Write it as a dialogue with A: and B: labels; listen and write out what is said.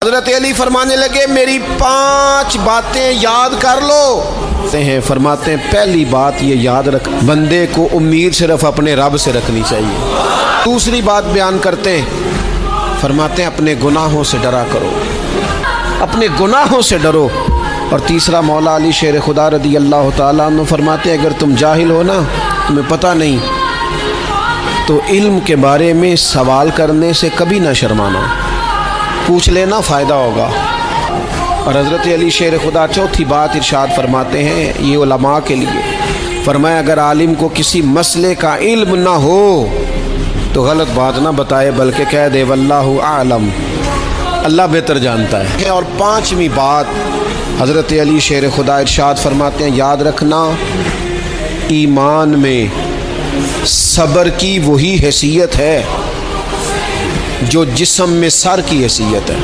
A: حضرت علی فرمانے لگے میری 5 باتیں یاد کر لو ہیں، فرماتے ہیں پہلی بات یہ یاد رکھ، بندے کو امید صرف اپنے رب سے رکھنی چاہیے۔ دوسری بات بیان کرتے ہیں، فرماتے ہیں اپنے گناہوں سے ڈرا کرو، اپنے گناہوں سے ڈرو۔ اور تیسرا مولا علی شیر خدا رضی اللہ تعالیٰ عنہ فرماتے ہیں اگر تم جاہل ہو نا، تمہیں پتہ نہیں، تو علم کے بارے میں سوال کرنے سے کبھی نہ شرمانا، پوچھ لینا، فائدہ ہوگا۔ اور حضرت علی شیر خدا چوتھی بات ارشاد فرماتے ہیں یہ علماء کے لیے، فرمایا اگر عالم کو کسی مسئلے کا علم نہ ہو تو غلط بات نہ بتائے بلکہ کہہ دے واللہ اعلم، اللہ بہتر جانتا ہے۔ اور 5ویں بات حضرت علی شیر خدا ارشاد فرماتے ہیں یاد رکھنا، ایمان میں صبر کی وہی حیثیت ہے جو جسم میں سر کی حیثیت ہے۔